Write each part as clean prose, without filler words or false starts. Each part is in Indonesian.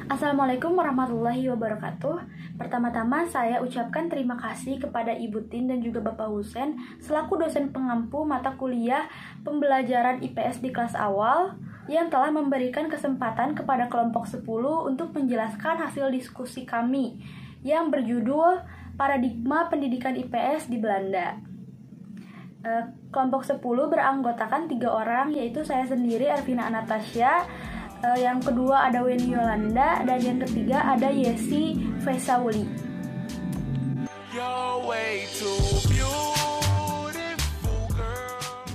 Assalamualaikum warahmatullahi wabarakatuh. Pertama-tama saya ucapkan terima kasih kepada Ibu Tin dan juga Bapak Husen selaku dosen pengampu mata kuliah pembelajaran IPS di kelas awal yang telah memberikan kesempatan kepada kelompok 10 untuk menjelaskan hasil diskusi kami yang berjudul Paradigma Pendidikan IPS di Belanda. Kelompok 10 beranggotakan 3 orang, yaitu saya sendiri Arvina Anastasia, yang kedua ada Weni Yolanda, dan yang ketiga ada Yesi Fesauli.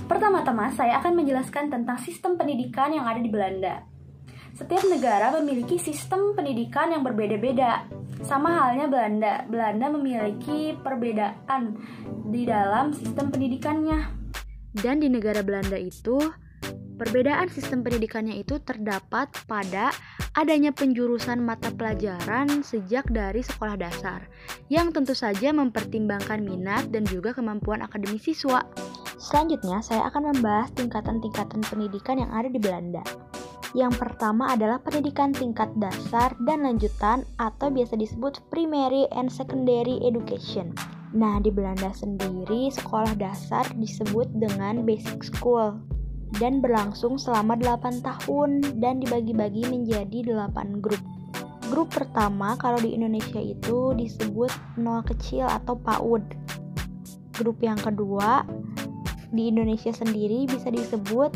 Pertama-tama saya akan menjelaskan tentang sistem pendidikan yang ada di Belanda. Setiap negara memiliki sistem pendidikan yang berbeda-beda. Sama halnya Belanda memiliki perbedaan di dalam sistem pendidikannya. Dan di negara Belanda itu, perbedaan sistem pendidikannya itu terdapat pada adanya penjurusan mata pelajaran sejak dari sekolah dasar, yang tentu saja mempertimbangkan minat dan juga kemampuan akademik siswa. Selanjutnya, saya akan membahas tingkatan-tingkatan pendidikan yang ada di Belanda. Yang pertama adalah pendidikan tingkat dasar dan lanjutan atau biasa disebut primary and secondary education. Nah, di Belanda sendiri sekolah dasar disebut dengan basic school dan berlangsung selama 8 tahun dan dibagi-bagi menjadi 8 grup. Grup pertama kalau di Indonesia itu disebut nol kecil atau PAUD. Grup yang kedua di Indonesia sendiri bisa disebut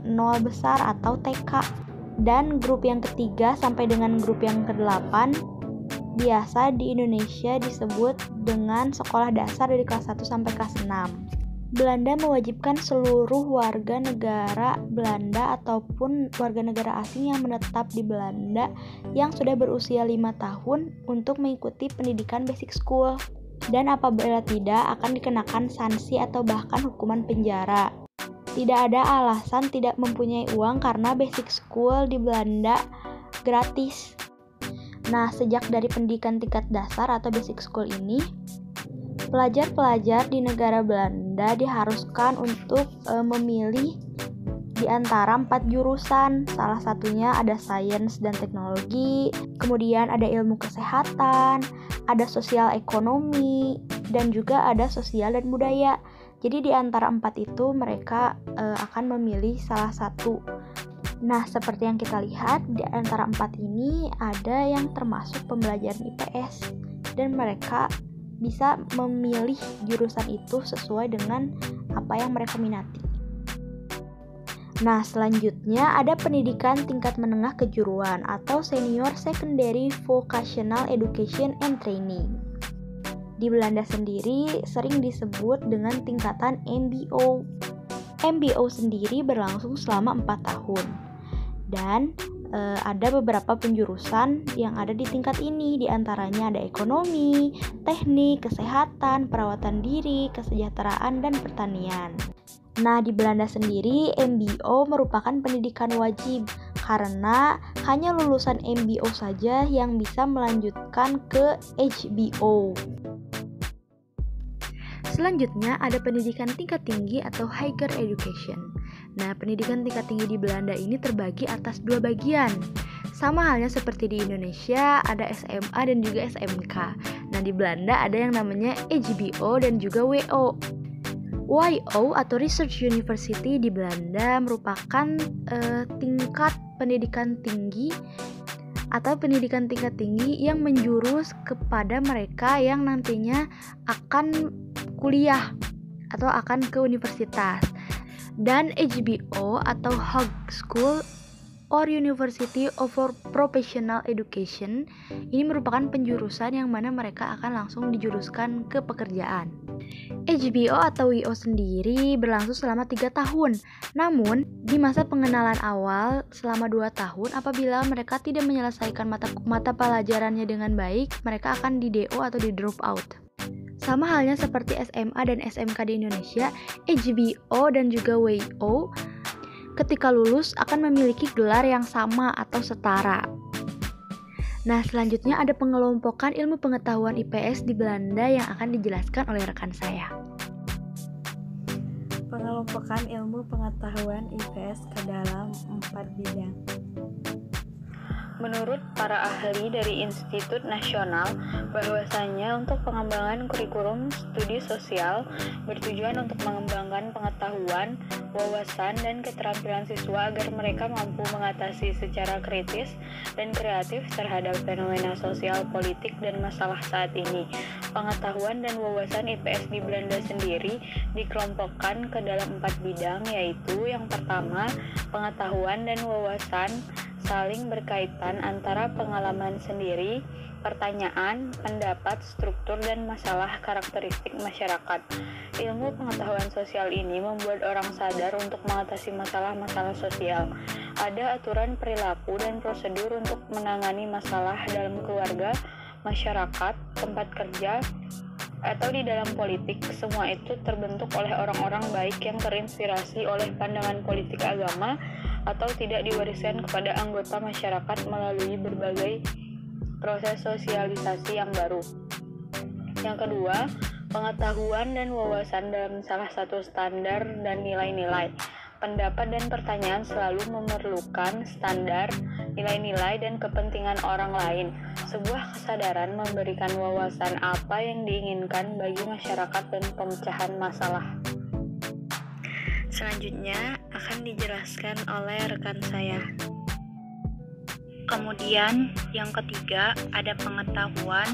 nol besar atau TK. Dan grup yang ketiga sampai dengan grup yang ke-8 biasa di Indonesia disebut dengan sekolah dasar dari kelas 1 sampai kelas 6. Belanda mewajibkan seluruh warga negara Belanda ataupun warga negara asing yang menetap di Belanda yang sudah berusia 5 tahun untuk mengikuti pendidikan basic school. Dan apabila tidak akan dikenakan sanksi atau bahkan hukuman penjara. Tidak ada alasan tidak mempunyai uang karena basic school di Belanda gratis. Nah, sejak dari pendidikan tingkat dasar atau basic school ini, pelajar-pelajar di negara Belanda diharuskan untuk memilih di antara 4 jurusan. Salah satunya ada sains dan teknologi, kemudian ada ilmu kesehatan, ada sosial ekonomi, dan juga ada sosial dan budaya. Jadi di antara 4 itu mereka akan memilih salah satu. Nah, seperti yang kita lihat, di antara 4 ini ada yang termasuk pembelajaran IPS, dan mereka bisa memilih jurusan itu sesuai dengan apa yang mereka minati. Nah, selanjutnya ada pendidikan tingkat menengah kejuruan atau Senior Secondary Vocational Education and Training. Di Belanda sendiri sering disebut dengan tingkatan MBO. MBO sendiri berlangsung selama 4 tahun. Dan ada beberapa penjurusan yang ada di tingkat ini, diantaranya ada ekonomi, teknik, kesehatan, perawatan diri, kesejahteraan, dan pertanian. Nah, di Belanda sendiri MBO merupakan pendidikan wajib karena hanya lulusan MBO saja yang bisa melanjutkan ke HBO. Selanjutnya ada pendidikan tingkat tinggi atau higher education. Nah, pendidikan tingkat tinggi di Belanda ini terbagi atas 2 bagian. Sama halnya seperti di Indonesia, ada SMA dan juga SMK. Nah, di Belanda ada yang namanya HBO dan juga WO. YO atau Research University di Belanda merupakan tingkat pendidikan tinggi atau pendidikan tingkat tinggi yang menjurus kepada mereka yang nantinya akan kuliah atau akan ke universitas. Dan HBO atau High School or University of Professional Education ini merupakan penjurusan yang mana mereka akan langsung dijuruskan ke pekerjaan. HBO atau WO sendiri berlangsung selama 3 tahun. Namun, di masa pengenalan awal selama 2 tahun, apabila mereka tidak menyelesaikan mata pelajarannya dengan baik, mereka akan di DO atau di drop out. Sama halnya seperti SMA dan SMK di Indonesia, HBO dan juga WO ketika lulus akan memiliki gelar yang sama atau setara. Nah, selanjutnya ada pengelompokan ilmu pengetahuan IPS di Belanda yang akan dijelaskan oleh rekan saya. Pengelompokan ilmu pengetahuan IPS ke dalam 4 bidang. Menurut para ahli dari Institut Nasional, bahwasanya untuk pengembangan kurikulum studi sosial bertujuan untuk mengembangkan pengetahuan, wawasan, dan keterampilan siswa agar mereka mampu mengatasi secara kritis dan kreatif terhadap fenomena sosial, politik, dan masalah saat ini. Pengetahuan dan wawasan IPS di Belanda sendiri dikelompokkan ke dalam 4 bidang, yaitu yang pertama, pengetahuan dan wawasan saling berkaitan antara pengalaman sendiri, pertanyaan, pendapat, struktur, dan masalah karakteristik masyarakat. Ilmu pengetahuan sosial ini membuat orang sadar untuk mengatasi masalah-masalah sosial. Ada aturan perilaku dan prosedur untuk menangani masalah dalam keluarga, masyarakat, tempat kerja, atau di dalam politik. Semua itu terbentuk oleh orang-orang baik yang terinspirasi oleh pandangan politik agama atau tidak diwariskan kepada anggota masyarakat melalui berbagai proses sosialisasi yang baru. Yang kedua, pengetahuan dan wawasan dalam salah satu standar dan nilai-nilai. Pendapat dan pertanyaan selalu memerlukan standar, nilai-nilai, dan kepentingan orang lain. Sebuah kesadaran memberikan wawasan apa yang diinginkan bagi masyarakat dan pemecahan masalah. Selanjutnya akan dijelaskan oleh rekan saya. Kemudian yang ketiga ada pengetahuan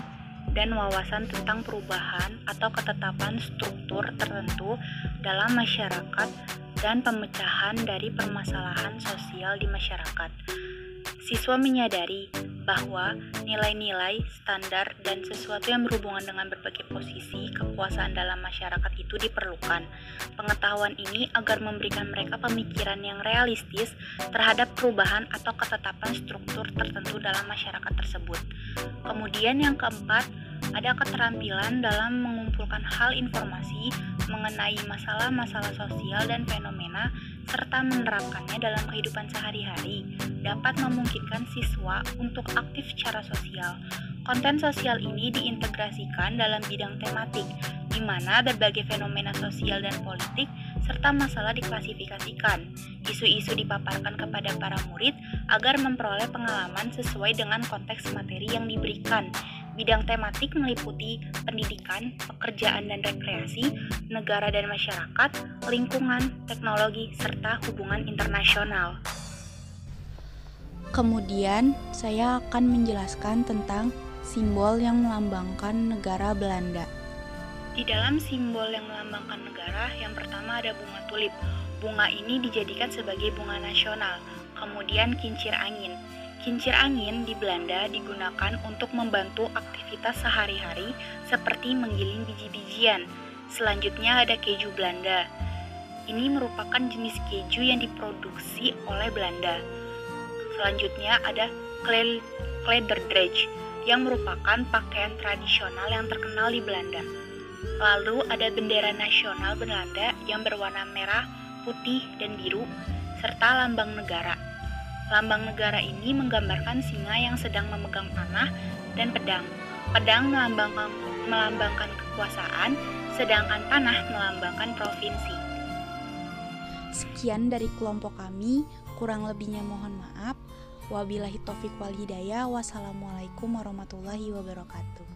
dan wawasan tentang perubahan atau ketetapan struktur tertentu dalam masyarakat dan pemecahan dari permasalahan sosial di masyarakat. Siswa menyadari bahwa nilai-nilai, standar, dan sesuatu yang berhubungan dengan berbagai posisi kekuasaan dalam masyarakat itu diperlukan. Pengetahuan ini agar memberikan mereka pemikiran yang realistis terhadap perubahan atau ketetapan struktur tertentu dalam masyarakat tersebut. Kemudian yang keempat, ada keterampilan dalam mengumpulkan hal informasi mengenai masalah-masalah sosial dan fenomena serta menerapkannya dalam kehidupan sehari-hari dapat memungkinkan siswa untuk aktif secara sosial. Konten sosial ini diintegrasikan dalam bidang tematik, di mana berbagai fenomena sosial dan politik serta masalah diklasifikasikan. Isu-isu dipaparkan kepada para murid agar memperoleh pengalaman sesuai dengan konteks materi yang diberikan. Bidang tematik meliputi pendidikan, pekerjaan dan rekreasi, negara dan masyarakat, lingkungan, teknologi, serta hubungan internasional. Kemudian, saya akan menjelaskan tentang simbol yang melambangkan negara Belanda. Di dalam simbol yang melambangkan negara, yang pertama ada bunga tulip. Bunga ini dijadikan sebagai bunga nasional. Kemudian kincir angin. Kincir angin di Belanda digunakan untuk membantu aktivitas sehari-hari seperti menggiling biji-bijian. Selanjutnya ada keju Belanda. Ini merupakan jenis keju yang diproduksi oleh Belanda. Selanjutnya ada Kleederdrech yang merupakan pakaian tradisional yang terkenal di Belanda. Lalu ada bendera nasional Belanda yang berwarna merah, putih, dan biru, serta lambang negara. Lambang negara ini menggambarkan singa yang sedang memegang panah dan pedang. Pedang melambangkan kekuasaan, sedangkan panah melambangkan provinsi. Sekian dari kelompok kami, kurang lebihnya mohon maaf. Wabillahi taufiq wal hidayah. Wassalamualaikum warahmatullahi wabarakatuh.